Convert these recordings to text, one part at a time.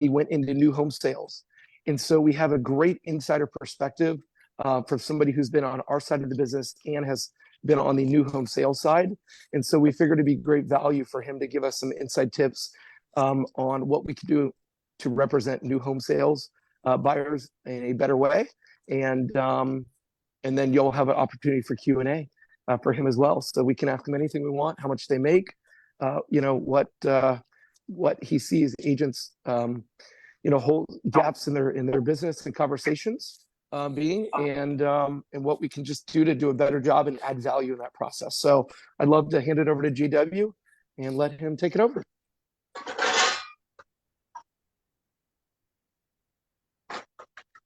went into new home sales. And so we have a great insider perspective from somebody who's been on our side of the business and has been on the new home sales side. And so we figured it'd be great value for him to give us some inside tips on what we could do to represent new home sales buyers in a better way. And then you'll have an opportunity for Q&A for him as well. So we can ask him anything we want, how much they make, what he sees agents, hold gaps in their business and conversations being, and what we can just do to do a better job and add value in that process. So I'd love to hand it over to JW and let him take it over.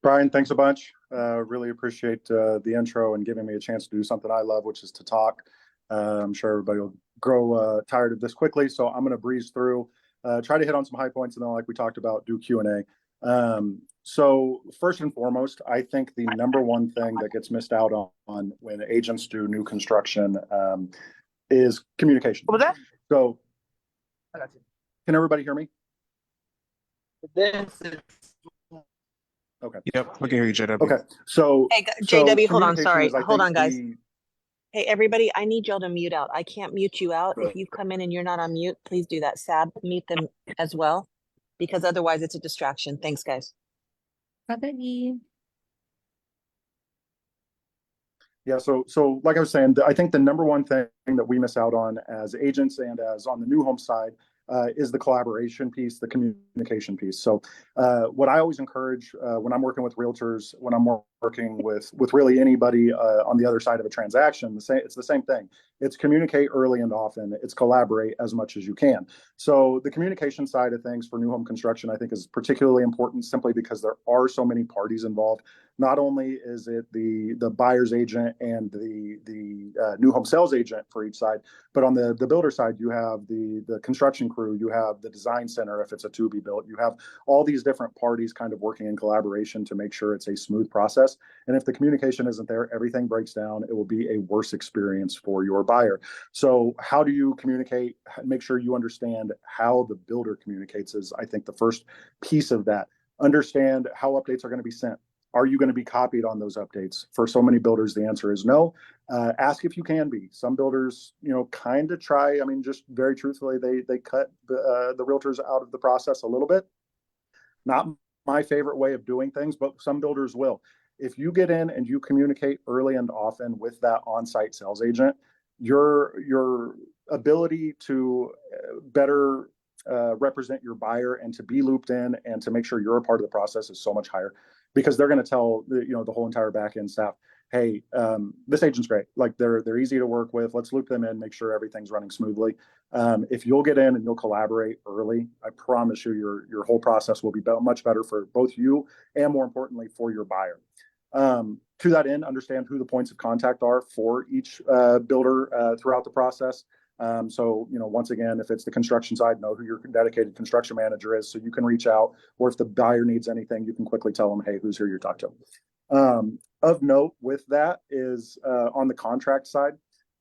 Brian, thanks a bunch. Really appreciate the intro and giving me a chance to do something I love, which is to talk. I'm sure everybody will grow tired of this quickly, so I'm going to breeze through, try to hit on some high points, and then, like we talked about, do Q&A. So first and foremost, I think the number one thing that gets missed out on when agents do new construction is communication. What was that? So, can everybody hear me? Okay. Yep, we can hear you, JW. Okay, so hey, JW, so hold on, sorry, hold on, guys. Hey, everybody, I need y'all to mute out. I can't mute you out. If you've come in and you're not on mute, please do that. Sab, mute them as well, because otherwise it's a distraction. Thanks, guys. Yeah, so like I was saying, I think the number one thing that we miss out on as agents and as on the new home side is the collaboration piece, the communication piece. So what I always encourage when I'm working with realtors, when I'm working with really anybody on the other side of a transaction, it's the same thing. It's communicate early and often. It's collaborate as much as you can. So the communication side of things for new home construction, I think, is particularly important simply because there are so many parties involved. Not only is it the buyer's agent and the new home sales agent for each side, but on the builder side, you have the construction crew, you have the design center if it's a to-be built, you have all these different parties kind of working in collaboration to make sure it's a smooth process. And if the communication isn't there, everything breaks down. It will be a worse experience for your buyer. So how do you communicate? Make sure you understand how the builder communicates is, I think, the first piece of that. Understand how updates are going to be sent. Are you going to be copied on those updates? For so many builders, the answer is no. Ask if you can be. Some builders, kind of try. I mean, just very truthfully, they cut the realtors out of the process a little bit. Not my favorite way of doing things, but some builders will. If you get in and you communicate early and often with that on-site sales agent, your ability to better represent your buyer and to be looped in and to make sure you're a part of the process is so much higher, because they're going to tell the whole entire back end staff, hey, this agent's great. Like they're easy to work with. Let's loop them in, make sure everything's running smoothly. If you'll get in and you'll collaborate early, I promise you your whole process will be much better for both you and, more importantly, for your buyer. To that end, understand who the points of contact are for each builder throughout the process. So, once again, if it's the construction side, know who your dedicated construction manager is so you can reach out, or if the buyer needs anything, you can quickly tell them, hey, who's here you talk to. Of note with that is on the contract side,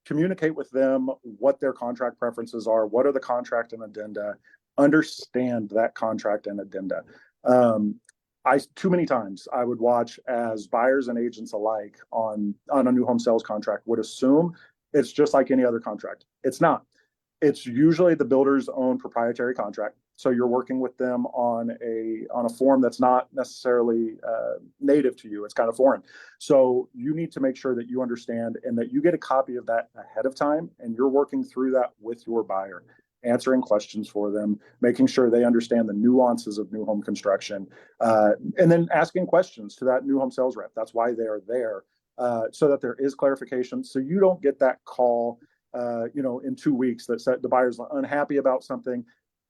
communicate with them what their contract preferences are, what are the contract and addenda, understand that contract and addenda. Too many times I would watch as buyers and agents alike on a new home sales contract would assume it's just like any other contract. It's not. It's usually the builder's own proprietary contract. So you're working with them on a form that's not necessarily native to you. It's kind of foreign. So you need to make sure that you understand and that you get a copy of that ahead of time, and you're working through that with your buyer, answering questions for them, making sure they understand the nuances of new home construction, and then asking questions to that new home sales rep. That's why they are there, so that there is clarification. So you don't get that call, in 2 weeks that said the buyer's unhappy about something,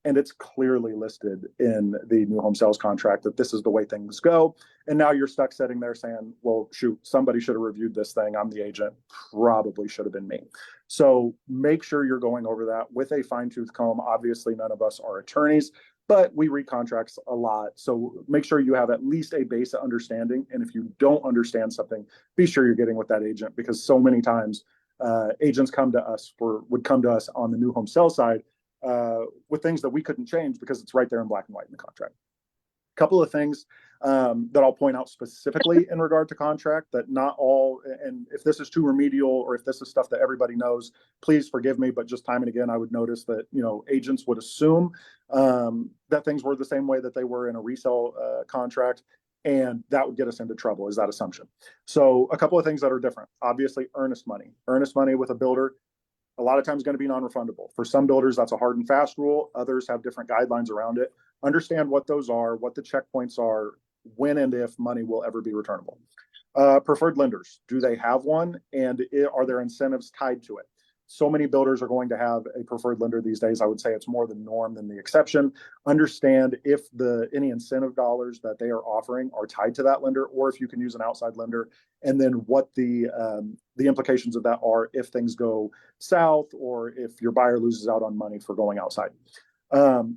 and it's clearly listed in the new home sales contract that this is the way things go. And now you're stuck sitting there saying, well, shoot, somebody should have reviewed this thing. I'm the agent. Probably should have been me. So make sure you're going over that with a fine-tooth comb. Obviously, none of us are attorneys, but we read contracts a lot. So make sure you have at least a basic understanding. And if you don't understand something, be sure you're getting with that agent, because so many times agents would come to us on the new home sales side with things that we couldn't change because it's right there in black and white in the contract. couple of things that I'll point out specifically in regard to contract that not all, and if this is too remedial or if this is stuff that everybody knows, please forgive me, but just time and again, I would notice that, agents would assume that things were the same way that they were in a resale contract. And that would get us into trouble, is that assumption. So a couple of things that are different. Obviously, earnest money. Earnest money with a builder, a lot of times going to be non-refundable. For some builders, that's a hard and fast rule. Others have different guidelines around it. Understand what those are, what the checkpoints are, when and if money will ever be returnable. Preferred lenders, do they have one? And are there incentives tied to it? So many builders are going to have a preferred lender these days. I would say it's more the norm than the exception. Understand if any incentive dollars that they are offering are tied to that lender, or if you can use an outside lender, and then what the implications of that are if things go south or if your buyer loses out on money for going outside.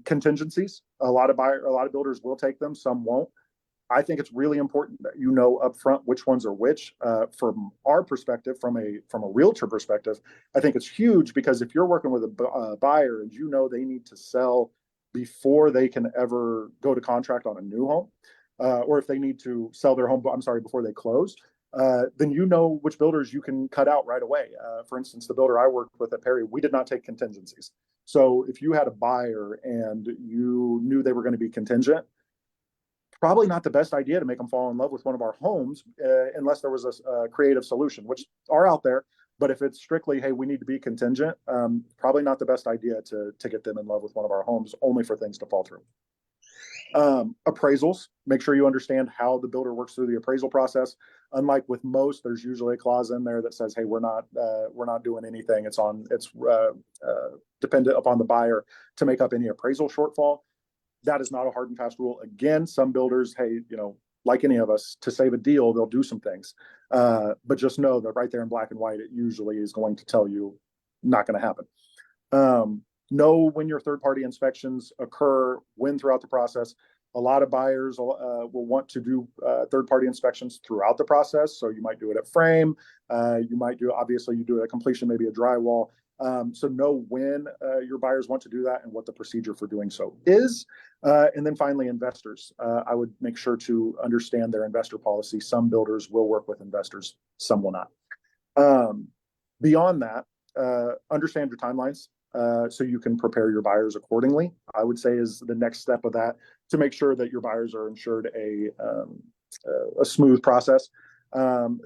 Contingencies, a lot of builders will take them, some won't. I think it's really important that you know upfront which ones are which. From our perspective, from a realtor perspective, I think it's huge, because if you're working with a buyer and they need to sell before they can ever go to contract on a new home, or if they need to sell their home, before they close, then which builders you can cut out right away. For instance, the builder I worked with at Perry, we did not take contingencies. So if you had a buyer and you knew they were going to be contingent, probably not the best idea to make them fall in love with one of our homes unless there was a creative solution, which are out there. But if it's strictly, hey, we need to be contingent, probably not the best idea to get them in love with one of our homes, only for things to fall through. Appraisals, make sure you understand how the builder works through the appraisal process. Unlike with most, there's usually a clause in there that says, hey, we're not doing anything. It's dependent upon the buyer to make up any appraisal shortfall. That is not a hard and fast rule. Again, some builders, hey, like any of us, to save a deal, they'll do some things. But just know that right there in black and white, it usually is going to tell you not going to happen. Know when your third-party inspections occur, when throughout the process. A lot of buyers will want to do third-party inspections throughout the process. So you might do it at frame. Obviously, you do it at completion, maybe a drywall. So know when your buyers want to do that and what the procedure for doing so is. And then finally, investors. I would make sure to understand their investor policy. Some builders will work with investors, some will not. Beyond that, understand your timelines so you can prepare your buyers accordingly, I would say, is the next step of that, to make sure that your buyers are ensured a smooth process.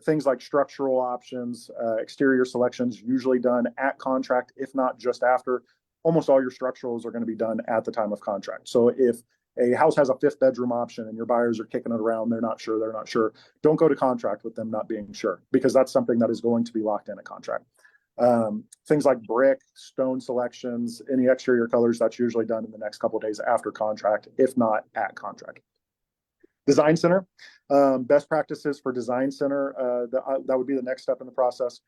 Things like structural options, exterior selections, usually done at contract, if not just after. Almost all your structurals are going to be done at the time of contract. So if a house has a 5th bedroom option and your buyers are kicking it around, they're not sure, don't go to contract with them not being sure, because that's something that is going to be locked in a contract. Things like brick, stone selections, any exterior colors, that's usually done in the next couple of days after contract, if not at contract. Design center, best practices for design center, that would be the next step in the process.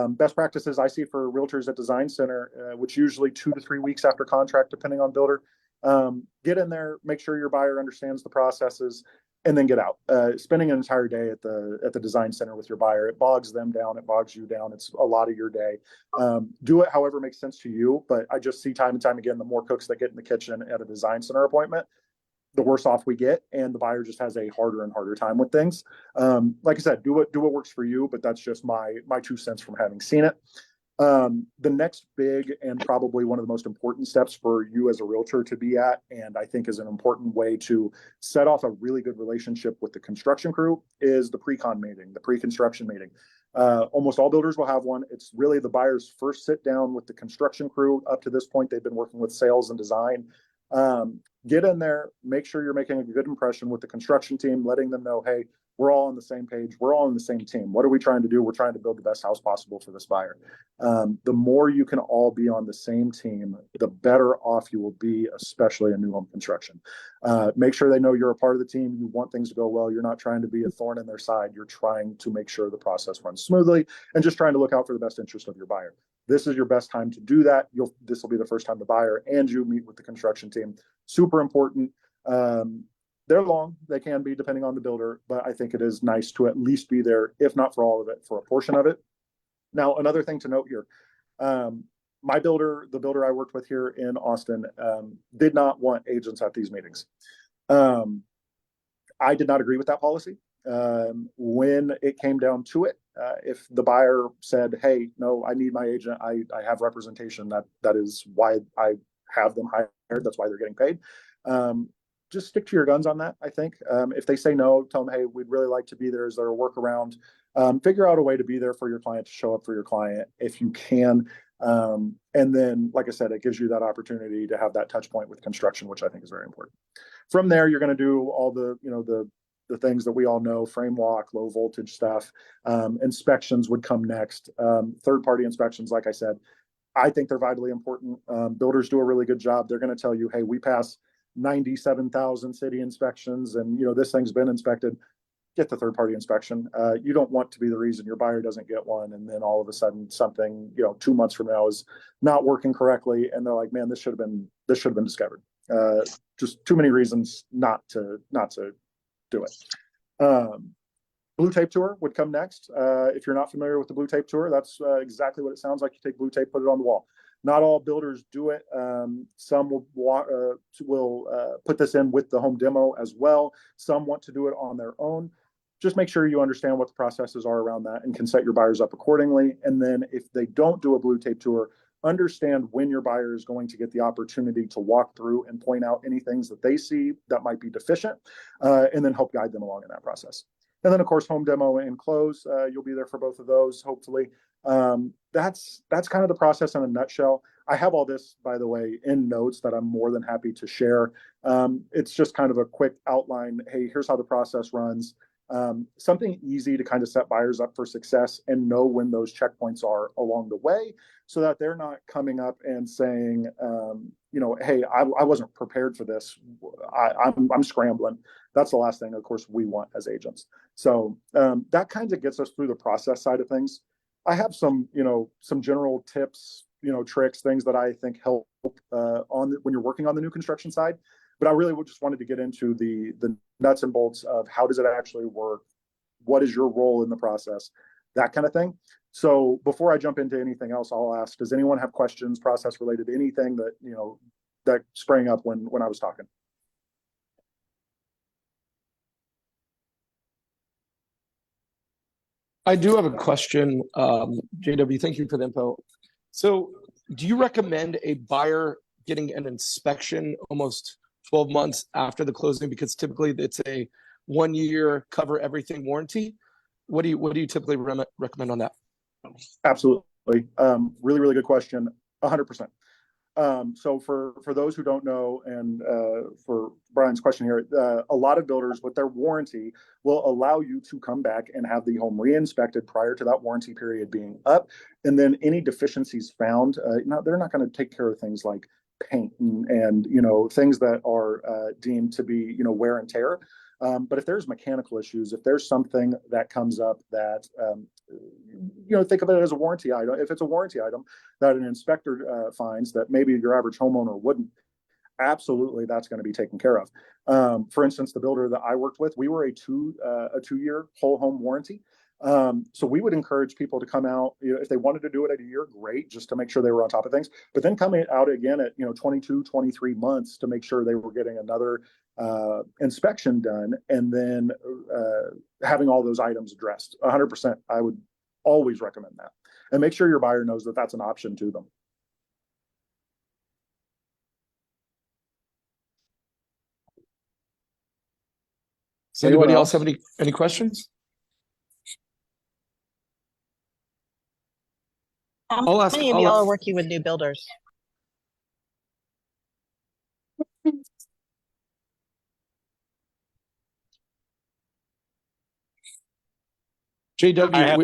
Best practices I see for realtors at design center, which usually 2 to 3 weeks after contract, depending on builder. Get in there, make sure your buyer understands the processes, and then get out. Spending an entire day at the design center with your buyer, it bogs them down, it bogs you down. It's a lot of your day. Do it however makes sense to you, but I just see time and time again, the more cooks that get in the kitchen at a design center appointment, the worse off we get, and the buyer just has a harder and harder time with things. Like I said, do what works for you, but that's just my 2 cents from having seen it. The next big and probably one of the most important steps for you as a realtor to be at, and I think is an important way to set off a really good relationship with the construction crew, is the pre-con meeting, the pre-construction meeting. Almost all builders will have one. It's really the buyer's first sit down with the construction crew. Up to this point, they've been working with sales and design. Get in there, make sure you're making a good impression with the construction team, letting them know, hey, we're all on the same page. We're all on the same team. What are we trying to do? We're trying to build the best house possible for this buyer. The more you can all be on the same team, the better off you will be, especially in new home construction. Make sure they know you're a part of the team. You want things to go well. You're not trying to be a thorn in their side. You're trying to make sure the process runs smoothly and just trying to look out for the best interest of your buyer. This is your best time to do that. This will be the first time the buyer and you meet with the construction team. Super important. They're long, they can be depending on the builder, but I think it is nice to at least be there, if not for all of it, for a portion of it. Now, another thing to note here, my builder, the builder I worked with here in Austin, did not want agents at these meetings. I did not agree with that policy. When it came down to it, if the buyer said, "Hey, no, I need my agent. I have representation. That is why I have them hired. That's why they're getting paid." Just stick to your guns on that. I think if they say no, tell them, "Hey, we'd really like to be there. Is there a workaround?" Figure out a way to be there for your client, to show up for your client if you can. And then, like I said, it gives you that opportunity to have that touch point with construction, which I think is very important. From there, you're going to do all the, the things that we all know: frame walk, low voltage stuff. Inspections would come next. Third-party inspections, like I said, I think they're vitally important. Builders do a really good job. They're going to tell you, "Hey, we pass 97,000 city inspections, and this thing's been inspected." Get the third-party inspection. You don't want to be the reason your buyer doesn't get one, and then all of a sudden something 2 months from now is not working correctly, and they're like, "Man, this should have been discovered." Just too many reasons not to do it. Blue tape tour would come next. If you're not familiar with the blue tape tour, that's exactly what it sounds like. You take blue tape, put it on the wall. Not all builders do it. Some will put this in with the home demo as well. Some want to do it on their own. Just make sure you understand what the processes are around that and can set your buyers up accordingly. And then if they don't do a blue tape tour, understand when your buyer is going to get the opportunity to walk through and point out any things that they see that might be deficient, and then help guide them along in that process. And then, of course, home demo and close. You'll be there for both of those, hopefully. That's kind of the process in a nutshell. I have all this, by the way, in notes that I'm more than happy to share. It's just kind of a quick outline. Hey, here's how the process runs. Something easy to kind of set buyers up for success and know when those checkpoints are along the way, so that they're not coming up and saying, "Hey, I wasn't prepared for this. I'm scrambling." That's the last thing, of course, we want as agents. So that kind of gets us through the process side of things. I have some general tips, tricks, things that I think help when you're working on the new construction side. But I really just wanted to get into the nuts and bolts of how does it actually work? What is your role in the process? That kind of thing. So before I jump into anything else, I'll ask, does anyone have questions, process related to anything that, that sprang up when I was talking? I do have a question. JW, thank you for the info. So do you recommend a buyer getting an inspection almost 12 months after the closing? Because typically it's a 1 year cover everything warranty. What do you typically recommend on that? Absolutely. Really, really good question. 100%. So for those who don't know, and for Brian's question here, a lot of builders with their warranty will allow you to come back and have the home re-inspected prior to that warranty period being up. And then any deficiencies found, they're not going to take care of things like paint and things that are deemed to be wear and tear. But if there's mechanical issues, if there's something that comes up that think of it as a warranty item. If it's a warranty item that an inspector finds that maybe your average homeowner wouldn't, absolutely that's going to be taken care of. For instance, the builder that I worked with, we were a 2-year whole home warranty. So we would encourage people to come out, if they wanted to do it at a year, great, just to make sure they were on top of things, but then coming out again at 22, 23 months to make sure they were getting another inspection done, and then having all those items addressed. 100%, I would always recommend that, and make sure your buyer knows that that's an option to them. Does anybody else have any questions? How many of y'all are working with new builders? JW, I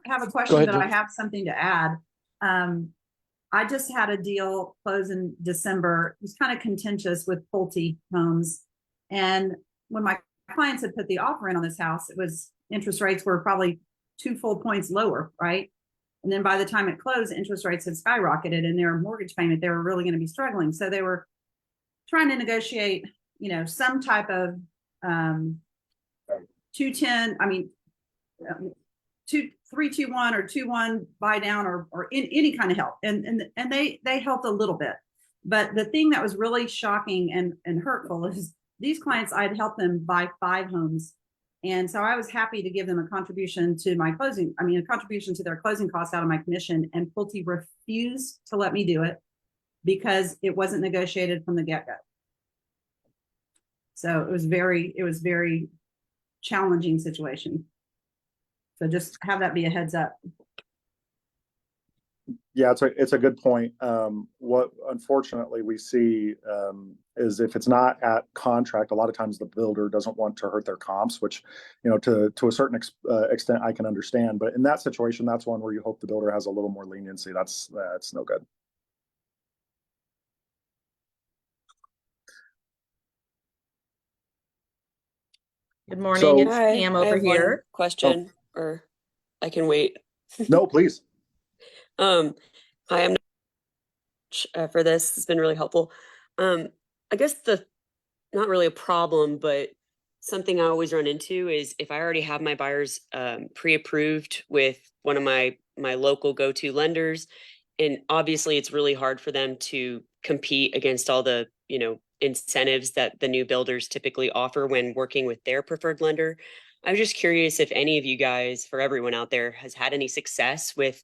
have a question, ahead, but I Jim. have something to add. I just had a deal close in December. It was kind of contentious with Pulte Homes. And when my clients had put the offer in on this house, interest rates were probably 2 full points lower, right? And then by the time it closed, interest rates had skyrocketed, and their mortgage payment, they were really going to be struggling. So they were trying to negotiate, some type of 210, 321 or 21 buy down or in any kind of help. And they helped a little bit. But the thing that was really shocking and hurtful is these clients, I'd help them buy 5 homes. And so I was happy to give them a contribution to my closing, a contribution to their closing costs out of my commission. And Pulte refused to let me do it because it wasn't negotiated from the get-go. So it was very challenging situation. So just have that be a heads up. Yeah, it's a good point. What unfortunately we see is if it's not at contract, a lot of times the builder doesn't want to hurt their comps, which, to a certain extent I can understand. But in that situation, that's one where you hope the builder has a little more leniency. That's no good. Good morning, So, it's Pam over here. Question, or I can wait. No, please. Hi, I'm for this. It's been really helpful. I guess not really a problem, but something I always run into is if I already have my buyers pre-approved with one of my local go-to lenders, and obviously it's really hard for them to compete against all the incentives that the new builders typically offer when working with their preferred lender. I was just curious if any of you guys, for everyone out there, has had any success with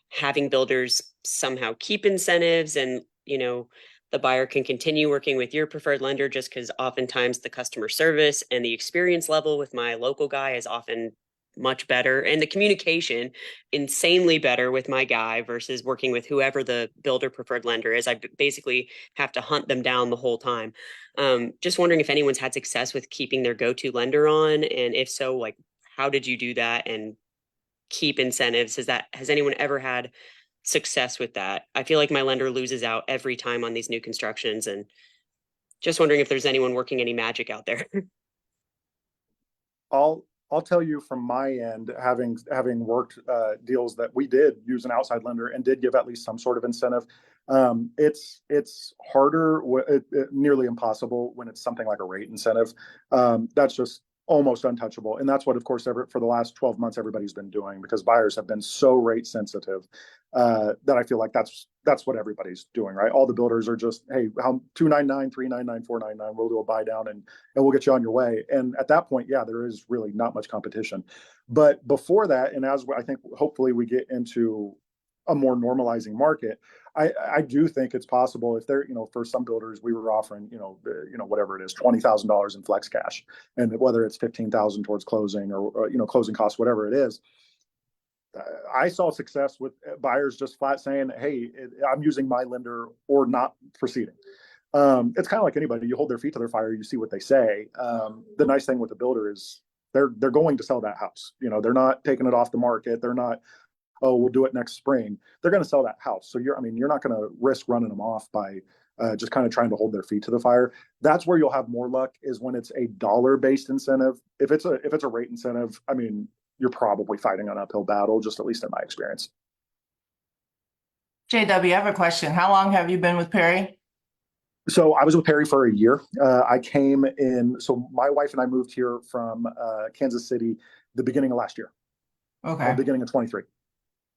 having builders somehow keep incentives and, the buyer can continue working with your preferred lender, just because oftentimes the customer service and the experience level with my local guy is often much better, and the communication insanely better with my guy versus working with whoever the builder preferred lender is. I basically have to hunt them down the whole time. Just wondering if anyone's had success with keeping their go-to lender on, and if so, like, how did you do that and keep incentives? Has anyone ever had success with that? I feel like my lender loses out every time on these new constructions, and just wondering if there's anyone working any magic out there. I'll tell you from my end, having worked deals that we did use an outside lender and did give at least some sort of incentive. It's harder, nearly impossible when it's something like a rate incentive. That's just almost untouchable. And that's what, of course, for the last 12 months, everybody's been doing, because buyers have been so rate sensitive that I feel like that's what everybody's doing, right? All the builders are just, hey, how 299, 399, 499, we'll do a buy down and we'll get you on your way. And at that point, yeah, there is really not much competition. But before that, and as I think hopefully we get into a more normalizing market, I do think it's possible if they're, for some builders, we were offering, whatever it is, $20,000 in flex cash, and whether it's 15,000 towards closing or closing costs, whatever it is. I saw success with buyers just flat saying, hey, I'm using my lender or not proceeding. It's kind of like anybody. You hold their feet to their fire, you see what they say. The nice thing with the builder is they're going to sell that house. They're not taking it off the market. They're not, oh, we'll do it next spring. They're going to sell that house. So you're not going to risk running them off by just kind of trying to hold their feet to the fire. That's where you'll have more luck, is when it's a dollar-based incentive. If it's a rate incentive, you're probably fighting an uphill battle, just at least in my experience. JW, I have a question. How long have you been with Perry? So I was with Perry for a year. I came in, so my wife and I moved here from Kansas City the beginning of last year. Okay. Beginning of 23.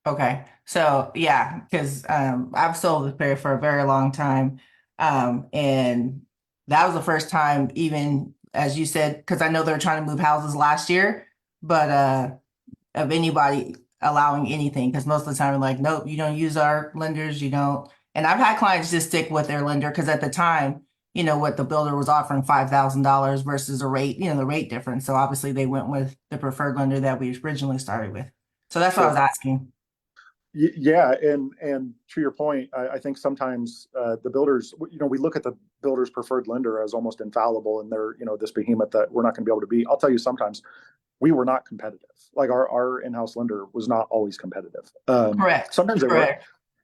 Okay. So yeah, because I've sold with Perry for a very long time. And that was the first time, even as you said, because I know they're trying to move houses last year, but of anybody allowing anything, because most of the time we're like, nope, you don't use our lenders, you don't. And I've had clients just stick with their lender because at the time, what the builder was offering $5,000 versus a rate, the rate difference. So obviously they went with the preferred lender that we originally started with. So that's what I was asking. Yeah, and to your point, I think sometimes the builders, we look at the builder's preferred lender as almost infallible, and they're, this behemoth that we're not going to be able to beat. I'll tell you, sometimes we were not competitive. Like our in-house lender was not always competitive. Correct. Sometimes they were,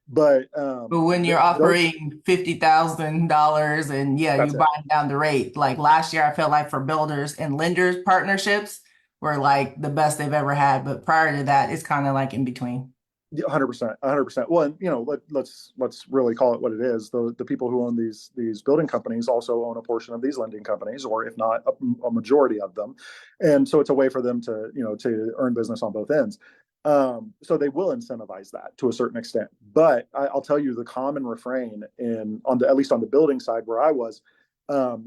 but when you're offering $50,000 and you're buying down the rate, like last year, I felt like for builders and lenders partnerships were like the best they've ever had. But prior to that, it's kind of like in between. 100%. Well, and let's really call it what it is. The people who own these building companies also own a portion of these lending companies, or if not a majority of them, and so it's a way for them to to earn business on both ends. So they will incentivize that to a certain extent. But I'll tell you, the common refrain at least on the building side where I was,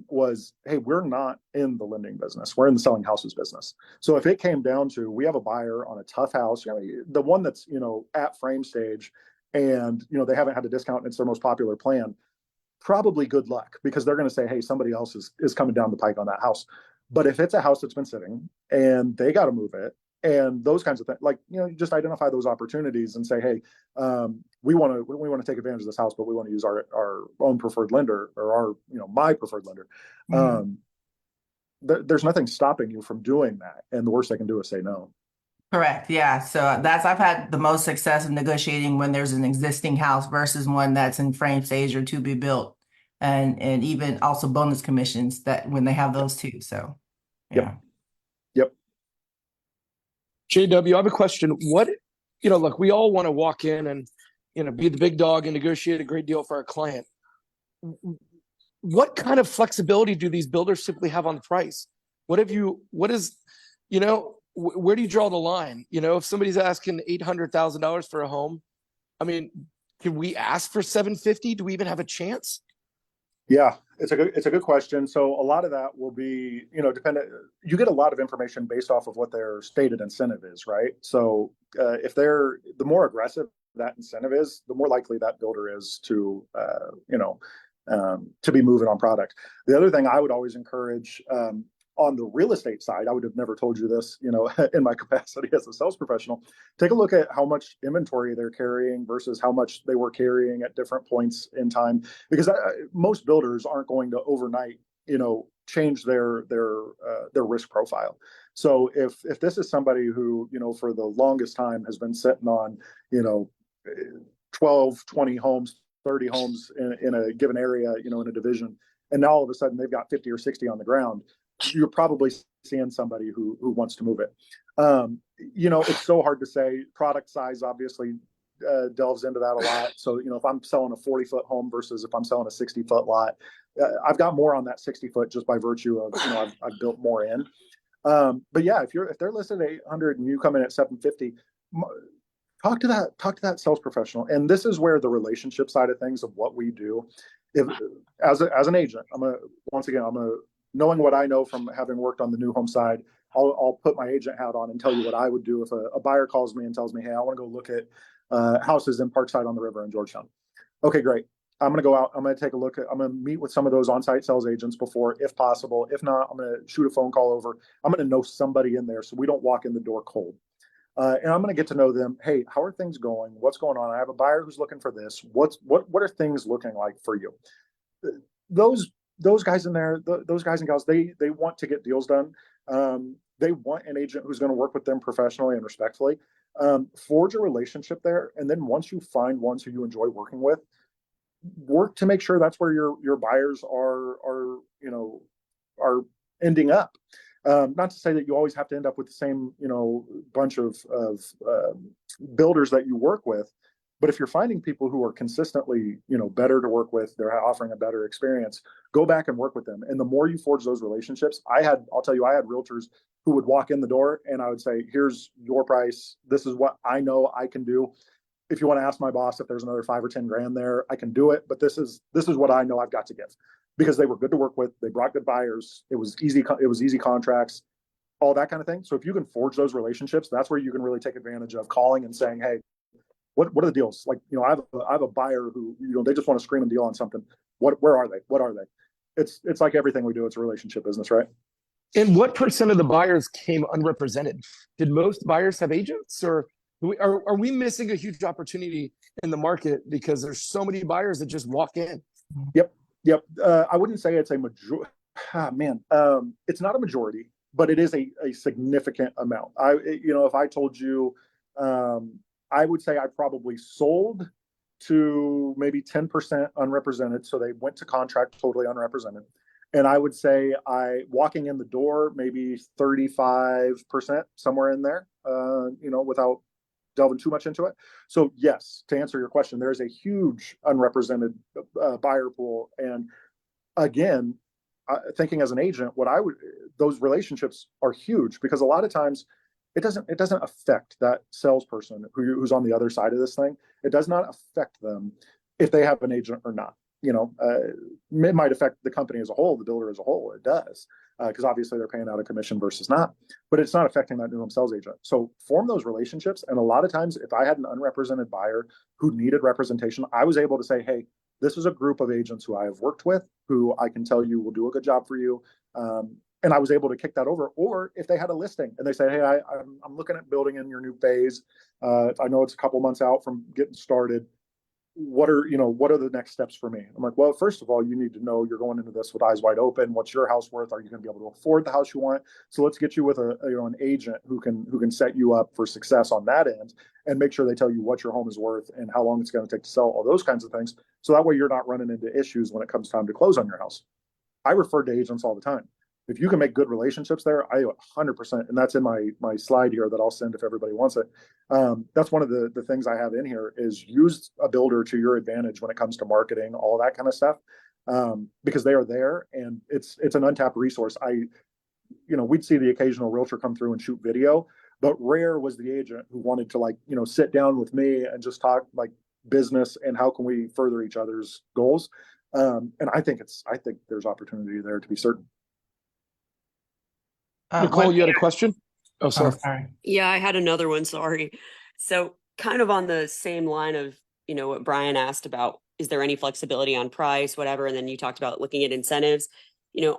was, hey, we're not in the lending business. We're in the selling houses business. So if it came down to, we have a buyer on a tough house, the one that's, at frame stage and, they haven't had a discount and it's their most popular plan, probably good luck, because they're going to say, hey, somebody else is coming down the pike on that house. But if it's a house that's been sitting and they got to move it, and those kinds of things, like, you just identify those opportunities and say, hey, we want to take advantage of this house, but we want to use our own preferred lender, or our, my preferred lender. There's nothing stopping you from doing that. And the worst they can do is say no. Correct. Yeah. So I've had the most success in negotiating when there's an existing house versus one that's in frame stage or to be built. And even also bonus commissions that when they have those too. So, yeah. Yep. JW, I have a question. What, look, we all want to walk in and, be the big dog and negotiate a great deal for our client. What kind of flexibility do these builders simply have on the price? Where do you draw the line? If somebody's asking $800,000 for a home, I mean, can we ask for $750,000? Do we even have a chance? Yeah, it's a good question. So a lot of that will be, dependent. You get a lot of information based off of what their stated incentive is, right? So if the more aggressive that incentive is, the more likely that builder is to, to be moving on product. The other thing I would always encourage, on the real estate side, I would have never told you this, in my capacity as a sales professional, take a look at how much inventory they're carrying versus how much they were carrying at different points in time, because most builders aren't going to overnight, change their risk profile. So if this is somebody who, for the longest time has been sitting on, 12, 20 homes, 30 homes in a given area, in a division, and now all of a sudden they've got 50 or 60 on the ground, you're probably seeing somebody who wants to move it. It's so hard to say. Product size obviously delves into that a lot. So, if I'm selling a 40-foot home versus if I'm selling a 60-foot lot, I've got more on that 60-foot just by virtue of, I've built more in. But yeah, if they're listed at 800 and you come in at 750, talk to that sales professional. And this is where the relationship side of things of what we do, if as an agent, knowing what I know from having worked on the new home side, I'll put my agent hat on and tell you what I would do if a buyer calls me and tells me, hey, I want to go look at houses in Parkside on the River in Georgetown. Okay, great. I'm going to go out. I'm going to take a look I'm going to meet with some of those on-site sales agents before, if possible. If not, I'm going to shoot a phone call over. I'm going to know somebody in there so we don't walk in the door cold. And I'm going to get to know them. Hey, how are things going? What's going on? I have a buyer who's looking for this. What are things looking like for you? Those guys in there, those guys and gals, they want to get deals done. They want an agent who's going to work with them professionally and respectfully. Forge a relationship there, and then once you find ones who you enjoy working with, work to make sure that's where your buyers are ending up. Not to say that you always have to end up with the same bunch of builders that you work with, but if you're finding people who are consistently better to work with, they're offering a better experience, go back and work with them. And the more you forge those relationships, I'll tell you, I had realtors who would walk in the door and I would say, here's your price. This is what I know I can do. If you want to ask my boss if there's another 5 or 10 grand there, I can do it. But this is what I know I've got to give, because they were good to work with. They brought good buyers. It was easy contracts, all that kind of thing. So if you can forge those relationships, that's where you can really take advantage of calling and saying, hey, what are the deals? Like, I have a buyer who, they just want to scream and deal on something. Where are they? What are they? It's like everything we do. It's a relationship business, right? And what percent of the buyers came unrepresented? Did most buyers have agents, or are we missing a huge opportunity in the market because there's so many buyers that just walk in? Yep. I wouldn't say it's a majority. It's not a majority, but it is a significant amount. If I told you, I would say I probably sold to maybe 10% unrepresented. So they went to contract totally unrepresented. And I would say walking in the door, maybe 35%, somewhere in there, without delving too much into it. So yes, to answer your question, there is a huge unrepresented buyer pool. And again, thinking as an agent, those relationships are huge, because a lot of times it doesn't affect that salesperson who's on the other side of this thing. It does not affect them if they have an agent or not. it might affect the company as a whole, the builder as a whole. It does, because obviously they're paying out a commission versus not, but it's not affecting that new home sales agent. So form those relationships. And a lot of times, if I had an unrepresented buyer who needed representation, I was able to say, hey, this is a group of agents who I have worked with, who I can tell you will do a good job for you. And I was able to kick that over. Or if they had a listing and they say, hey, I'm looking at building in your new phase. I know it's a couple months out from getting started. What are the next steps for me? I'm like, well, first of all, you need to know you're going into this with eyes wide open. What's your house worth? Are you going to be able to afford the house you want? So let's get you with an agent who can set you up for success on that end, and make sure they tell you what your home is worth and how long it's going to take to sell, all those kinds of things. So that way you're not running into issues when it comes time to close on your house. I refer to agents all the time. If you can make good relationships there, I 100%, and that's in my slide here that I'll send if everybody wants it. That's one of the things I have in here is use a builder to your advantage when it comes to marketing, all that kind of stuff, because they are there and it's an untapped resource. We'd see the occasional realtor come through and shoot video, but rare was the agent who wanted to sit down with me and just talk like business and how can we further each other's goals. And I think there's opportunity there, to be certain. Nicole, you had a question? Oh, sorry. Yeah, I had another one. Sorry. So kind of on the same line of, what Brian asked about, is there any flexibility on price, whatever? And then you talked about looking at incentives.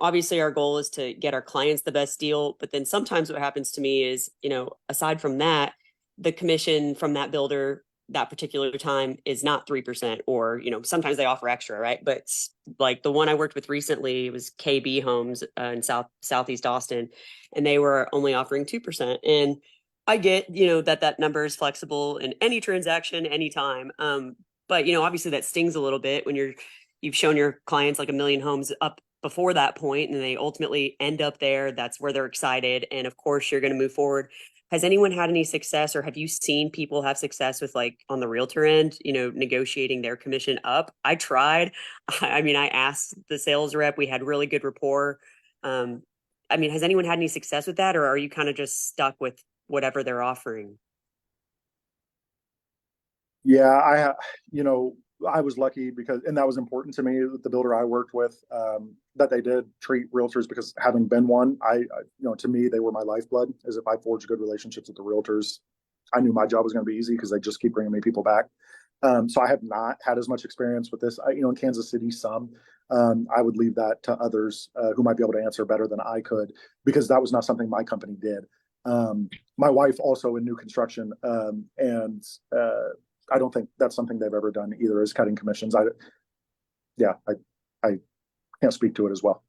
Obviously our goal is to get our clients the best deal, but then sometimes what happens to me is, aside from that, the commission from that builder that particular time is not 3%, or, sometimes they offer extra, right? But like the one I worked with recently was KB Homes in Southeast Austin, and they were only offering 2%. And I get, that number is flexible in any transaction, anytime. But, obviously that stings a little bit when you've shown your clients like 1 million homes up before that point, and they ultimately end up there. That's where they're excited. And of course you're going to move forward. Has anyone had any success, or have you seen people have success with, like, on the realtor end, negotiating their commission up? I tried. I asked the sales rep. We had really good rapport. Has anyone had any success with that, or are you kind of just stuck with whatever they're offering? Yeah, I was lucky and that was important to me, the builder I worked with, that they did treat realtors, because having been one, to me, they were my lifeblood. As if I forged good relationships with the realtors, I knew my job was going to be easy because they just keep bringing me people back. So I have not had as much experience with this. In Kansas City, I would leave that to others who might be able to answer better than I could, because that was not something my company did. My wife also in new construction, and I don't think that's something they've ever done either, is cutting commissions. I can't speak to it as well.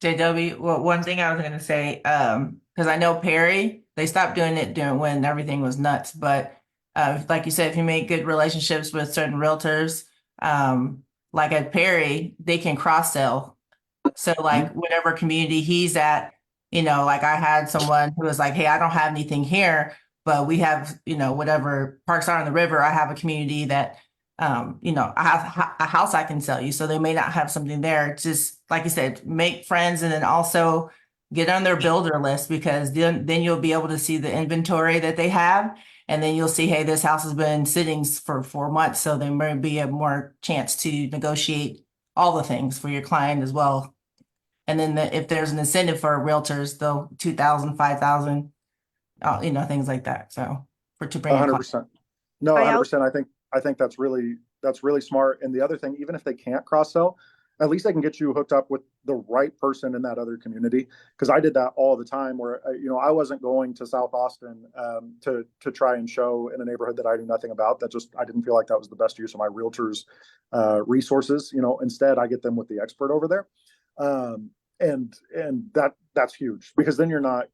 JW, well, one thing I was going to say, because I know Perry, they stopped doing it when everything was nuts. But like you said, if you make good relationships with certain realtors, like at Perry, they can cross sell. So like whatever community he's at, like I had someone who was like, hey, I don't have anything here, but we have, whatever parks are on the river. I have a community that, I have a house I can sell you. So they may not have something there. Just like you said, make friends, and then also get on their builder list, because then you'll be able to see the inventory that they have. And then you'll see, hey, this house has been sitting for 4 months. So there may be a more chance to negotiate all the things for your client as well. And then if there's an incentive for realtors, they'll 2,000, 5,000, things like that. So to bring 100%. No, 100%. I think that's really smart. And the other thing, even if they can't cross sell, at least they can get you hooked up with the right person in that other community. Because I did that all the time, where I wasn't going to South Austin to try and show in a neighborhood that I knew nothing about. I didn't feel like that was the best use of my realtor's resources. Instead, I get them with the expert over there. And that's huge, because then you're not,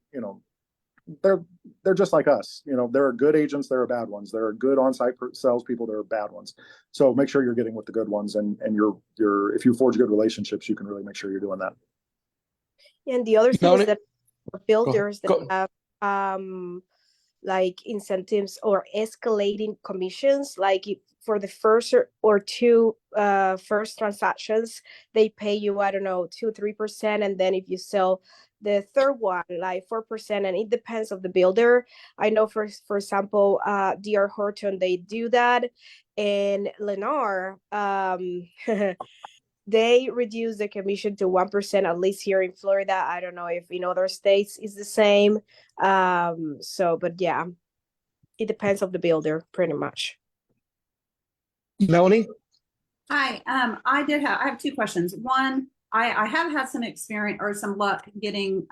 they're just like us. There are good agents, there are bad ones. There are good on-site salespeople, there are bad ones. So make sure you're getting with the good ones, and you're if you forge good relationships, you can really make sure you're doing that. And the other thing is that builders that have like incentives or escalating commissions, like if for the first or two first transactions, they pay you, I don't know, 2-3%, and then if you sell the third one, like 4%, and it depends of the builder. I know for example, DR Horton, they do that, and Lennar, they reduce the commission to 1%, at least here in Florida. I don't know if in other states is the same. But yeah, it depends of the builder pretty much. Melanie? Hi, I have two questions. One, I have had some experience or some luck getting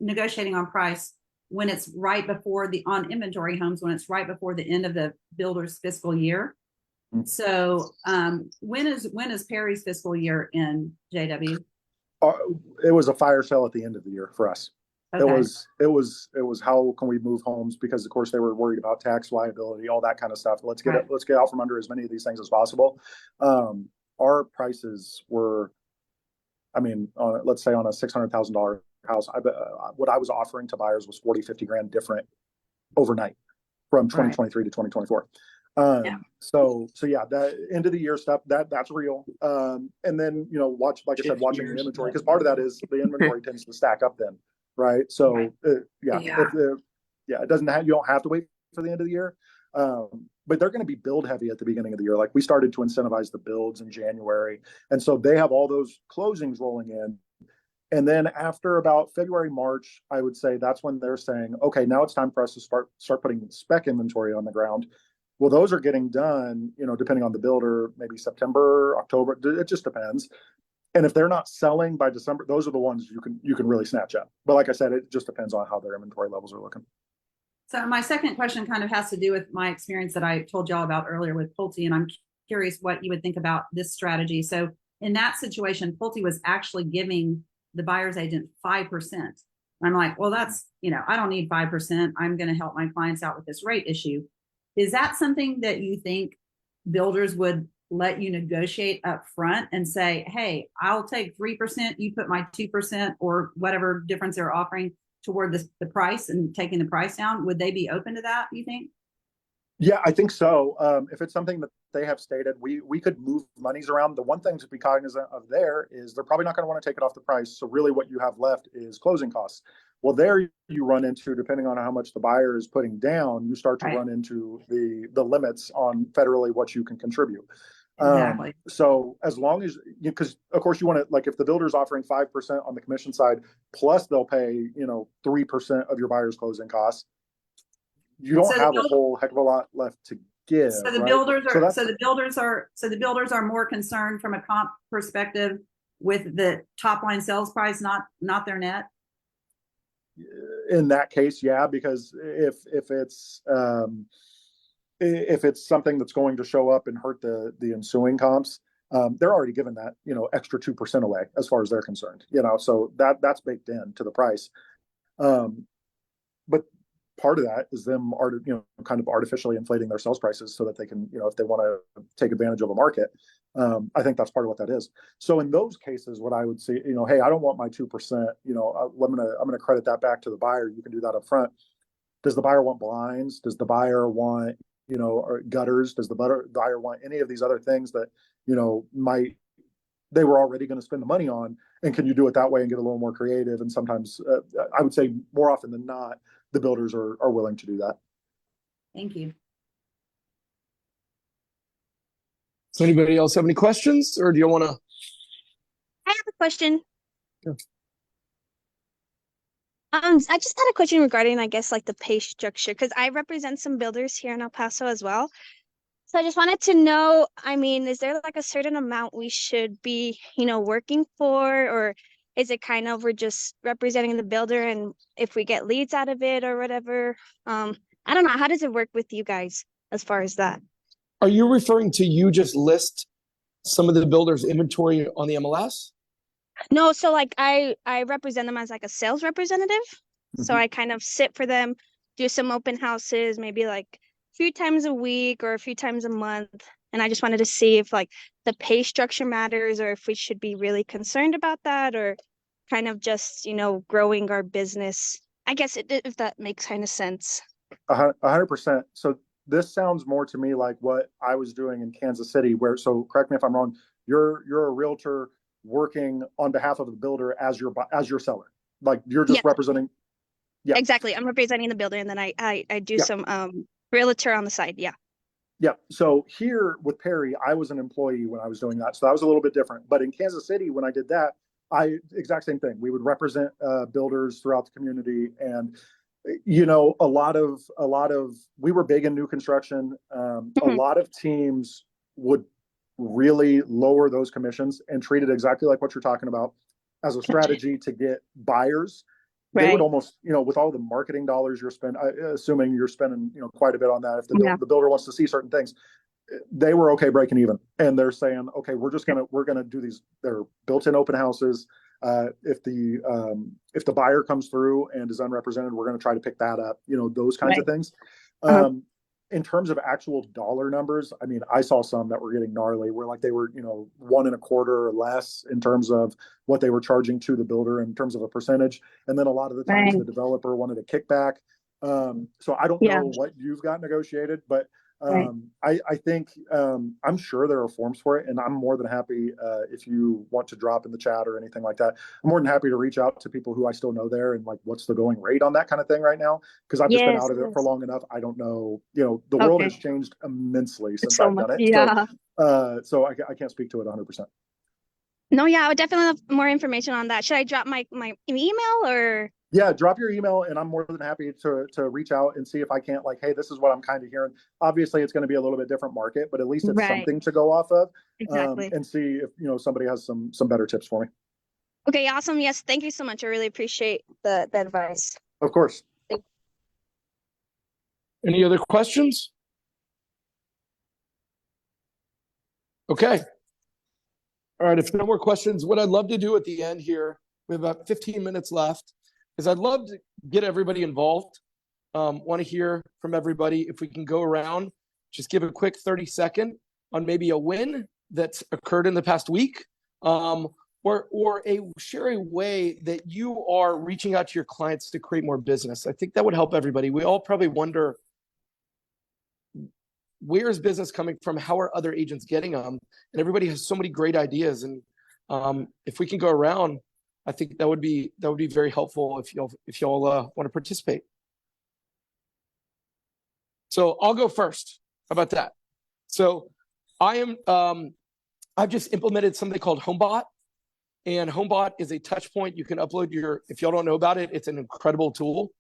negotiating on price when it's right before on inventory homes, when it's right before the end of the builder's fiscal year. So when is Perry's fiscal year in, JW? It was a fire sale at the end of the year for us. Okay. It was how can we move homes, because of course they were worried about tax liability, all that kind of stuff. Let's get out from under as many of these things as possible. Our prices were, I mean, let's say on a $600,000 house, what I was offering to buyers was 40-50 grand different overnight from 2023 to 2024. So yeah, that end of the year stuff, that's real. And then, you know, watching the inventory, because part of that is the inventory tends to stack up then, right? So it doesn't have, you don't have to wait for the end of the year. But they're going to be build heavy at the beginning of the year. Like we started to incentivize the builds in January. And so they have all those closings rolling in. And then after about February, March, I would say that's when they're saying, okay, now it's time for us to start putting spec inventory on the ground. Well, those are getting done, you know, depending on the builder, maybe September, October, it just depends. And if they're not selling by December, those are the ones you can really snatch up. But like I said, it just depends on how their inventory levels are looking. So my second question kind of has to do with my experience that I told y'all about earlier with Pulte, and I'm curious what you would think about this strategy. So in that situation, Pulte was actually giving the buyer's agent 5%. I'm like, well, that's, you know, I don't need 5%. I'm going to help my clients out with this rate issue. Is that something that you think builders would let you negotiate up front and say, hey, I'll take 3%, you put my 2% or whatever difference they're offering toward the price and taking the price down? Would they be open to that, you think? Yeah, I think so. If it's something that they have stated, we could move monies around. The one thing to be cognizant of there is they're probably not going to want to take it off the price. So really what you have left is closing costs. Well, there you run into, depending on how much the buyer is putting down, you start to run into the limits on federally what you can contribute. Exactly. So as long as because of course you want to, like, if the builder's offering 5% on the commission side, plus they'll pay, you know, 3% of your buyer's closing costs, you don't have a whole heck of a lot left to give. So the builders are so the builders are more concerned from a comp perspective with the top line sales price, not their net. In that case, yeah, because if it's something that's going to show up and hurt the ensuing comps, they're already given that, you know, extra 2% away as far as they're concerned, you know, so that's baked into the price. But part of that is them kind of artificially inflating their sales prices so that they can, you know, if they want to take advantage of a market. I think that's part of what that is. So in those cases, what I would say, you know, hey, I don't want my 2%, you know, I'm gonna credit that back to the buyer. You can do that up front. Does the buyer want blinds? Does the buyer want, you know, or gutters? Does the buyer want any of these other things that, you know, they were already going to spend the money on? And can you do it that way and get a little more creative? And sometimes I would say more often than not, the builders are willing to do that. Thank you. Does anybody else have any questions, or do you want to? I have a question. Yeah. I just had a question regarding, I guess, like the pay structure, because I represent some builders here in El Paso as well. So I just wanted to know, I mean, is there like a certain amount we should be, you know, working for, or is it kind of we're just representing the builder and if we get leads out of it or whatever? I don't know. How does it work with you guys as far as that? Are you referring to you just list some of the builders' inventory on the MLS? No, so like I represent them as like a sales representative. Mm-hmm. So I kind of sit for them, do some open houses, maybe like a few times a week or a few times a month. And I just wanted to see if like the pay structure matters, or if we should be really concerned about that, or kind of just, you know, growing our business. I guess if that makes kind of sense. 100%. So this sounds more to me like what I was doing in Kansas City, where, so correct me if I'm wrong, you're a realtor working on behalf of the builder as your seller. Like you're just Yes, representing. Yeah. exactly. I'm representing the builder, and then I do Yeah. some realtor on the side. Yeah. Yeah. So here with Perry, I was an employee when I was doing that. So that was a little bit different. But in Kansas City, when I did that, exact same thing. We would represent builders throughout the community. And, you know, a lot of, we were big in new construction. A lot of teams would really lower those commissions and treat it exactly like what you're talking about as a strategy to get buyers. They would almost, you know, with all the marketing dollars you're spending, assuming you're spending, you know, quite a bit on that. If the builder wants to see certain things, they were okay breaking even, and they're saying, okay, we're gonna do these. They're built-in open houses. If the buyer comes through and is unrepresented, we're gonna try to pick that up. You know, those kinds of things. In terms of actual dollar numbers, I mean, I saw some that were getting gnarly, where like they were, you know, 1.25 or less in terms of what they were charging to the builder in terms of a percentage. And then a lot of the times the developer wanted a kickback. So I don't know what you've got negotiated, but I think I'm sure there are forms for it, and I'm more than happy if you want to drop in the chat or anything like that. I'm more than happy to reach out to people who I still know there and like what's the going rate on that kind of thing right now, because I've just been out of it for long enough. I don't know. You know, the world has changed immensely since I've done it. Yeah. So I can't speak to it 100%. No, yeah, I would definitely have more information on that. Should I drop my email or? Yeah, drop your email, and I'm more than happy to reach out and see if I can't, like, hey, this is what I'm kind of hearing. Obviously, it's going to be a little bit different market, but at least it's something to go off of. Exactly. And see if, you know, somebody has some better tips for me. Okay, awesome. Yes, thank you so much. I really appreciate the advice. Of course. Any other questions? Okay. All right, if no more questions, what I'd love to do at the end here, we have about 15 minutes left, is I'd love to get everybody involved. Want to hear from everybody. If we can go around, just give a quick 30-second on maybe a win that's occurred in the past week, or share a way that you are reaching out to your clients to create more business. I think that would help everybody. We all probably wonder, where is business coming from? How are other agents getting them? And everybody has so many great ideas. And if we can go around, I think that would be very helpful if y'all want to participate. So I'll go first. How about that? So I've just implemented something called HomeBot, and HomeBot is a touch point. You can upload if y'all don't know about it, it's an incredible tool.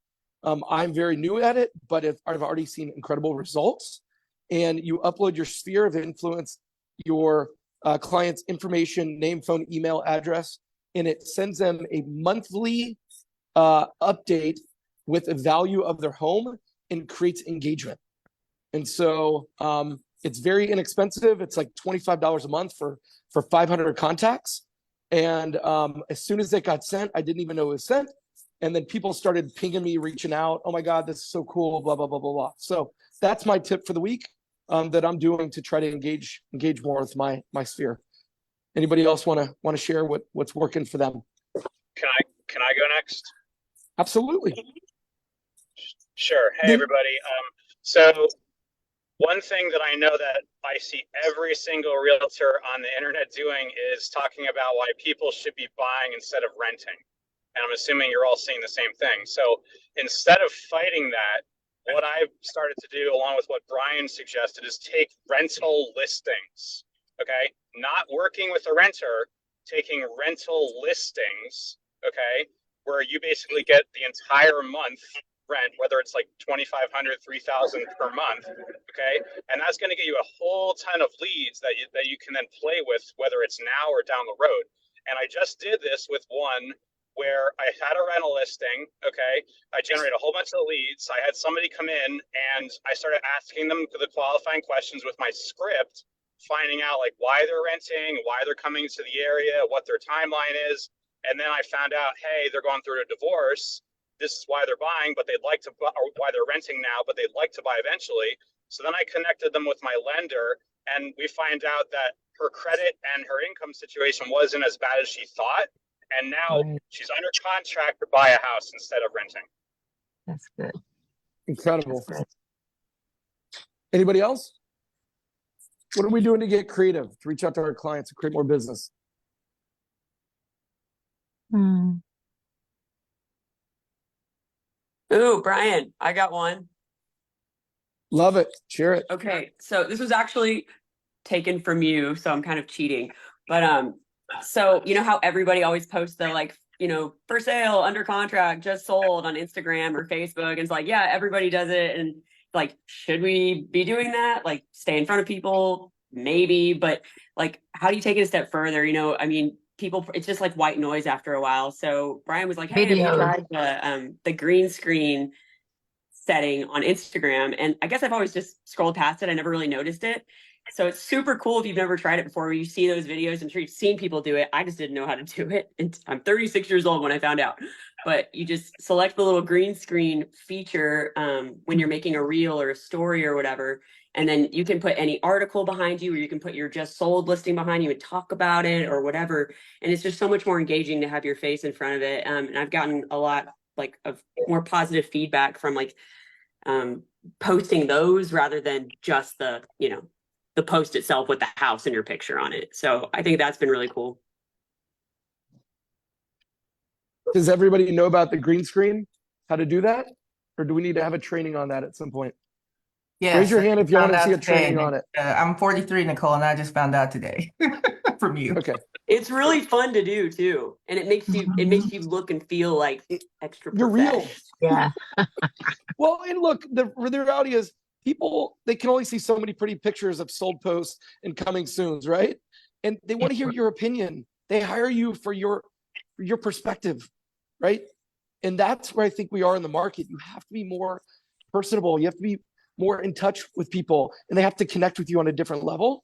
I'm very new at it, but I've already seen incredible results. And you upload your sphere of influence, your client's information, name, phone, email, address, and it sends them a monthly update with the value of their home and creates engagement. And so it's very inexpensive. It's like $25 a month for 500 contacts. And as soon as it got sent, I didn't even know it was sent. And then people started pinging me, reaching out. Oh my God, this is so cool, blah, blah, blah, blah, blah. So that's my tip for the week that I'm doing to try to engage more with my sphere. Anybody else want to share what's working for them? Can I go next? Absolutely. Sure. Hey, everybody. So one thing that I know that I see every single realtor on the internet doing is talking about why people should be buying instead of renting. And I'm assuming you're all seeing the same thing. So instead of fighting that, what I've started to do, along with what Brian suggested, is take rental listings. Okay. Not working with a renter, taking rental listings. Okay. Where you basically get the entire month rent, whether it's like $2,500, $3,000 per month. Okay. And that's going to get you a whole ton of leads that you can then play with, whether it's now or down the road. And I just did this with one where I had a rental listing. Okay. I generated a whole bunch of leads. I had somebody come in and I started asking them the qualifying questions with my script, finding out like why they're renting, why they're coming to the area, what their timeline is. And then I found out, hey, they're going through a divorce. This is why they're buying, but they'd like to buy, or why they're renting now, but they'd like to buy eventually. So then I connected them with my lender, and we find out that her credit and her income situation wasn't as bad as she thought. And now she's under contract to buy a house instead of renting. That's good. Incredible. Anybody else? What are we doing to get creative, to reach out to our clients and create more business? Ooh, Brian, I got one. Love it. Share it. Okay, so this was actually taken from you, so I'm kind of cheating. But so you know how everybody always posts the like, for sale, under contract, just sold on Instagram or Facebook. And it's like, yeah, everybody does it. And like, should we be doing that? Like, stay in front of people? Maybe, but like, how do you take it a step further? I mean, people, it's just like white noise after a while. So Brian was like, hey, have you tried the green screen setting on Instagram? And I guess I've always just scrolled past it. I never really noticed it. So it's super cool if you've never tried it before, where you see those videos. I'm sure you've seen people do it. I just didn't know how to do it. And I'm 36 years old when I found out. But you just select the little green screen feature when you're making a reel or a story or whatever. And then you can put any article behind you, or you can put your just sold listing behind you and talk about it or whatever. And it's just so much more engaging to have your face in front of it. And I've gotten a lot of more positive feedback from posting those rather than just the post itself with the house and your picture on it. So I think that's been really cool. Does everybody know about the green screen, how to do that? Or do we need to have a training on that at some point? Yes, Raise your hand if you want to see a training today. on it. I'm 43, Nicole, and I just found out today from you. Okay. It's really fun to do too. And it makes you look and feel like extra You're real. profesh. Yeah. Well, and look, the reality is people, they can only see so many pretty pictures of sold posts and coming soons, right? And they want to hear your opinion. They hire you for your perspective, right? And that's where I think we are in the market. You have to be more personable. You have to be more in touch with people, and they have to connect with you on a different level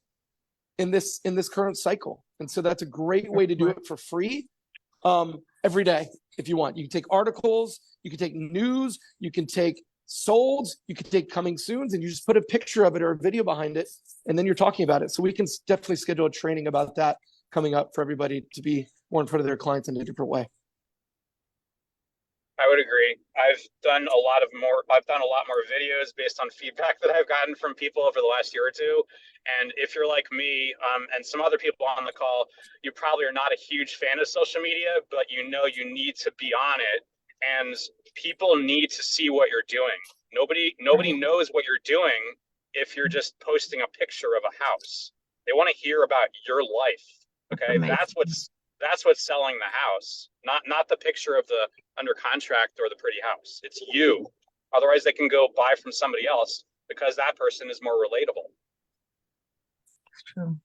in this current cycle. And so that's a great way to do it for free every day if you want. You can take articles, you can take news, you can take solds, you can take coming soons, and you just put a picture of it or a video behind it, and then you're talking about it. So we can definitely schedule a training about that coming up for everybody to be more in front of their clients in a different way. I would agree. I've done a lot more videos based on feedback that I've gotten from people over the last year or two. And if you're like me, and some other people on the call, you probably are not a huge fan of social media, but you need to be on it. And people need to see what you're doing. Nobody knows what you're doing if you're just posting a picture of a house. They want to hear about your life. Okay, that's what's selling the house, not the picture of the under contract or the pretty house. It's you. Otherwise, they can go buy from somebody else because that person is more relatable. It's true.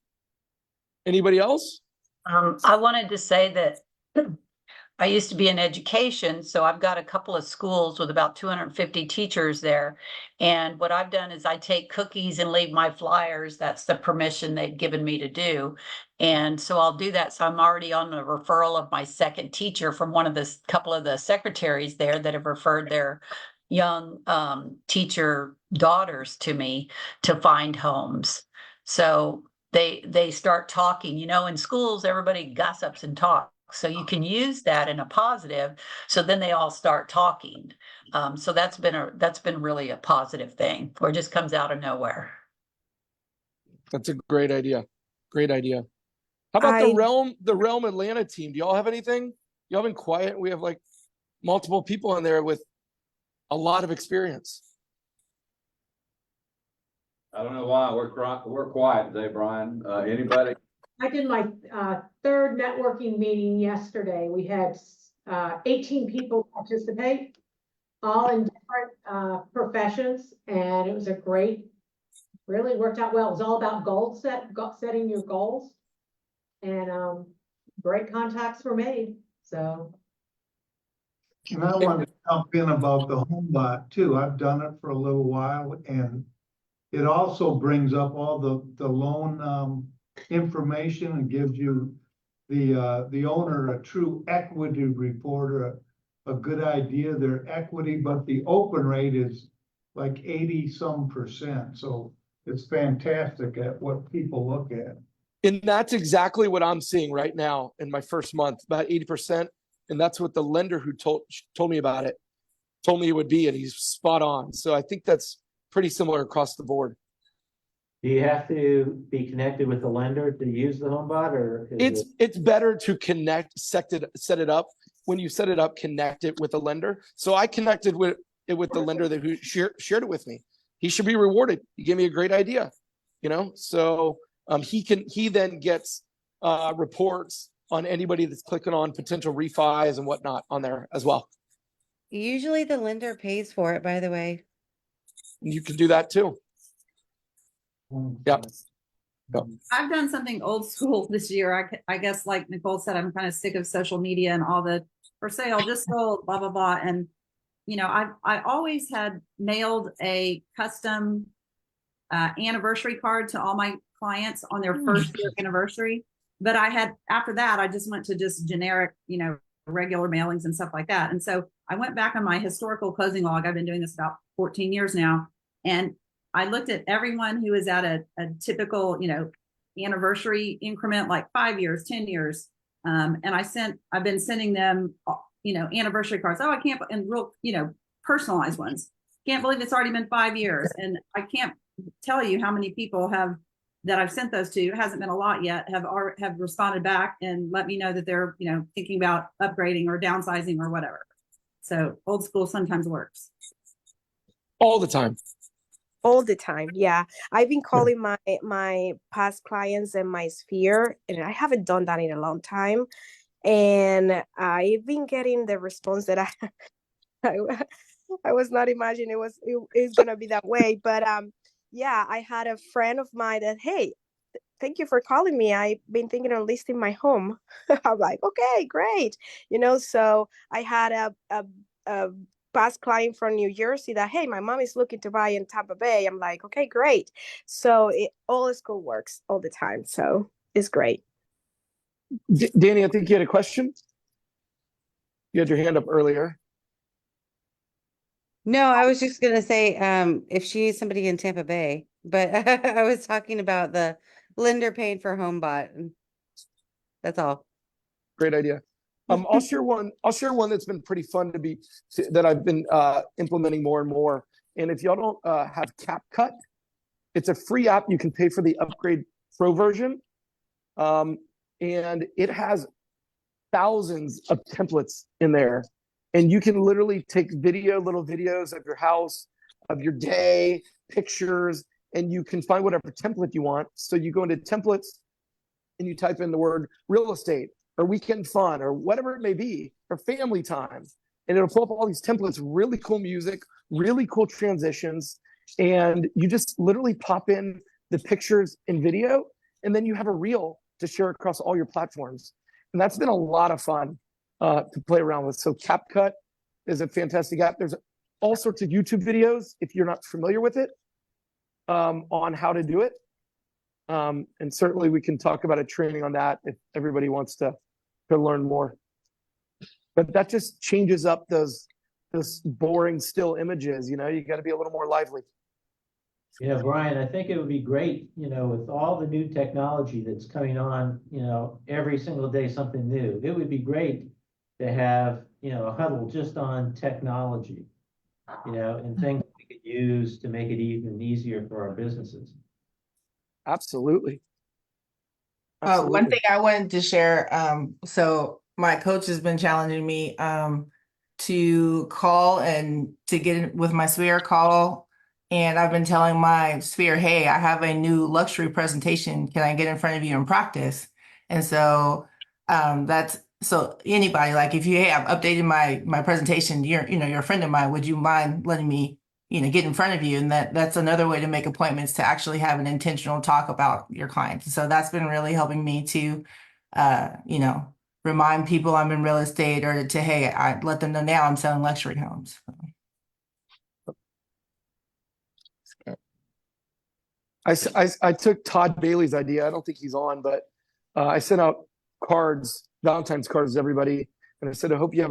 Anybody else? I wanted to say that I used to be in education, so I've got a couple of schools with about 250 teachers there. And what I've done is I take cookies and leave my flyers. That's the permission they've given me to do. And so I'll do that. So I'm already on the referral of my second teacher from one of the couple of the secretaries there that have referred their young teacher daughters to me to find homes. So they start talking. In schools, everybody gossips and talks. So you can use that in a positive. So then they all start talking. So that's been really a positive thing, where it just comes out of nowhere. That's a great idea. Great idea. How about the Realm Atlanta team? Do y'all have anything? Y'all been quiet. We have multiple people in there with a lot of experience. I don't know why we're quiet today, Brian. Anybody? I did my third networking meeting yesterday. We had 18 people participate, all in different professions, and it was really worked out well. It was all about setting your goals, and great contacts were made. So, and I wanted to jump in about the home bot too. I've done it for a little while, and it also brings up all the loan information and gives you the owner a true equity report, a good idea of their equity, but the open rate is like 80% so it's fantastic at what people look at. And that's exactly what I'm seeing right now in my first month, about 80%. And that's what the lender who told me about it told me it would be, and he's spot on. So I think that's pretty similar across the board. Do you have to be connected with the lender to use the HomeBot, or is It's better to set it up. When you set it up, connect it with the lender. So I connected with the lender that who shared it with me. He should be rewarded. He gave me a great idea, So he then gets reports on anybody that's clicking on potential refis and whatnot on there as well. Usually the lender pays for it, by the way. You can do that too. Yep. I've done something old school this year. I guess, like Nicole said, I'm kind of sick of social media and all the for sale, just sold, blah, blah, blah. And, I always had mailed a custom anniversary card to all my clients on their first year anniversary. But after that, I just went to just generic, regular mailings and stuff like that. And so I went back on my historical closing log. I've been doing this about 14 years now. And I looked at everyone who is at a typical, anniversary increment, like 5 years, 10 years. And I've been sending them, anniversary cards. Oh, I can't, and real, personalized ones. Can't believe it's already been 5 years. And I can't tell you how many people that I've sent those to, it hasn't been a lot yet, have responded back and let me know that they're, thinking about upgrading or downsizing or whatever. So old school sometimes works. All the time. All the time. Yeah. I've been calling my past clients in my sphere, and I haven't done that in a long time. And I've been getting the response that I was not imagining it's gonna be that way. But yeah, I had a friend of mine that, hey, thank you for calling me. I've been thinking of listing my home. I'm like, okay, great. So I had a past client from New Jersey that, hey, my mom is looking to buy in Tampa Bay. I'm like, okay, great. So all school works all the time. So it's great. Danny, I think you had a question. You had your hand up earlier. No, I was just gonna say, if she needs somebody in Tampa Bay, but I was talking about the lender paying for HomeBot. That's all. Great idea. I'll share one that's been pretty fun that I've been implementing more and more. And if y'all don't have CapCut, it's a free app. You can pay for the upgrade pro version. And it has thousands of templates in there. And you can literally take little videos of your house, of your day, pictures, and you can find whatever template you want. So you go into templates and you type in the word real estate or weekend fun or whatever it may be, or family time. And it'll pull up all these templates, really cool music, really cool transitions. And you just literally pop in the pictures and video, and then you have a reel to share across all your platforms. And that's been a lot of fun to play around with. So CapCut is a fantastic app. There's all sorts of YouTube videos, if you're not familiar with it, on how to do it. And certainly we can talk about a training on that if everybody wants to learn more. But that just changes up those boring still images. You got to be a little more lively. Yeah, Brian, I think it would be great, with all the new technology that's coming on, every single day something new. It would be great to have, a huddle just on technology, and things we could use to make it even easier for our businesses. Absolutely. One thing I wanted to share, so my coach has been challenging me to call and to get in with my sphere call. And I've been telling my sphere, hey, I have a new luxury presentation. Can I get in front of you and practice? And so so anybody, like if hey, I've updated my presentation, you're a friend of mine, would you mind letting me, get in front of you? And that's another way to make appointments, to actually have an intentional talk about your clients. So that's been really helping me to, remind people I'm in real estate, or to, hey, I let them know now I'm selling luxury homes. I took Todd Bailey's idea. I don't think he's on, but I sent out Valentine's cards to everybody. And I said, I hope you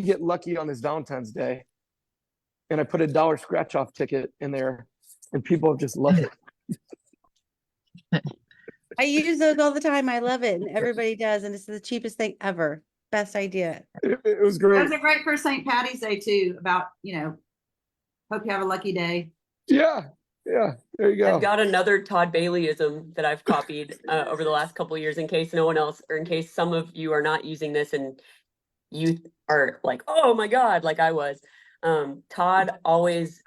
get lucky on this Valentine's Day. And I put a $1 scratch off ticket in there, and people have just loved it. I use those all the time. I love it. And everybody does. And it's the cheapest thing ever. Best idea. It was great. Those are great for St. Patty's Day too, about, hope you have a lucky day. Yeah. Yeah, there you go. I've got another Todd Baileyism that I've copied over the last couple of years in case no one else, or in case some of you are not using this and you are like, oh my God, like I was. Todd always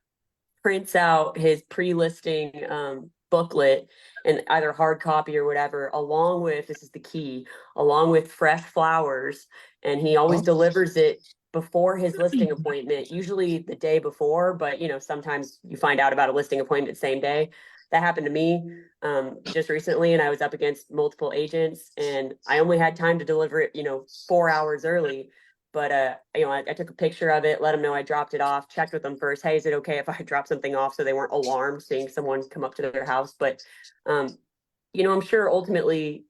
prints out his pre-listing booklet in either hard copy or whatever, along with, this is the key, along with fresh flowers. And he always delivers it before his listing appointment, usually the day before, but sometimes you find out about a listing appointment same day. That happened to me just recently, and I was up against multiple agents, and I only had time to deliver it, 4 hours early. But I took a picture of it, let them know I dropped it off, checked with them first. Hey, is it okay if I drop something off, so they weren't alarmed seeing someone come up to their house? But I'm sure ultimately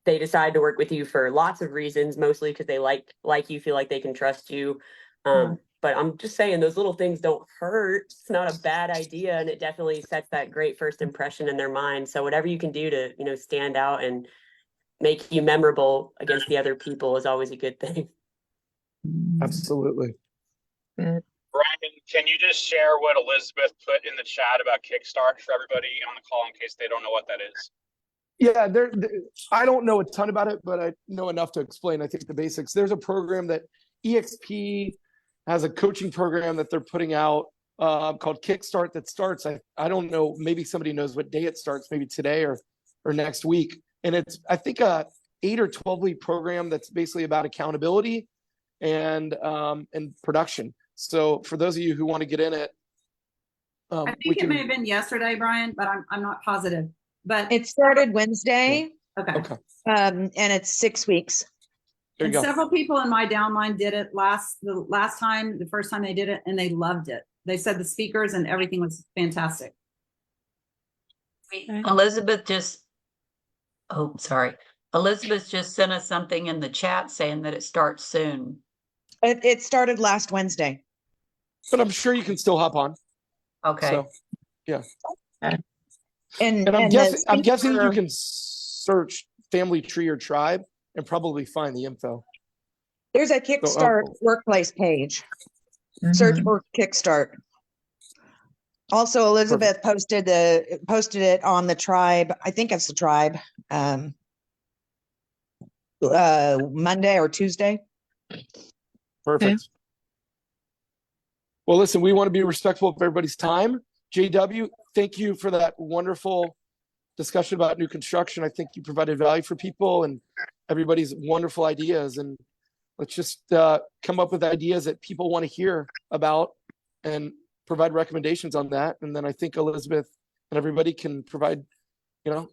they decide to work with you for lots of reasons, mostly because they like you, feel like they can trust you. But I'm just saying those little things don't hurt. It's not a bad idea, and it definitely sets that great first impression in their mind. So whatever you can do to stand out and make you memorable against the other people is always a good thing. Absolutely. Brian, can you just share what Elizabeth put in the chat about Kickstart for everybody on the call in case they don't know what that is? Yeah, I don't know a ton about it, but I know enough to explain, I think, the basics. There's a program that EXP has, a coaching program that they're putting out called Kickstart that starts, I don't know, maybe somebody knows what day it starts, maybe today or next week. And it's, I think, a 8 or 12 week program that's basically about accountability and production. So for those of you who want to get in it, I think it may have been yesterday, Brian, but I'm not positive. But It started Wednesday. okay. And it's 6 weeks. There you go. Several people in my downline did it the first time they did it, and they loved it. They said the speakers and everything was fantastic. Elizabeth just sent us something in the chat saying that it starts soon. It started last Wednesday. But I'm sure you can still hop on. Okay. So, yeah. And I'm the guessing you speaker- can search family tree or tribe and probably find the info. There's a Kickstart workplace page. Search for Kickstart. Also, Elizabeth posted it on the tribe. I think it's the tribe. Monday or Tuesday. Perfect. Okay. Well, listen, we want to be respectful of everybody's time. JW, thank you for that wonderful discussion about new construction. I think you provided value for people and everybody's wonderful ideas. And let's just come up with ideas that people want to hear about and provide recommendations on that. And then I think Elizabeth and everybody can provide,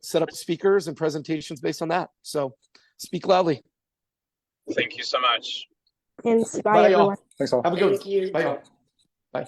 set up speakers and presentations based on that. So speak loudly. Thank you so much. Thanks. Bye, Bye, everyone. y'all. Thanks all. Have a good Thank you. one. Bye, y'all. Bye.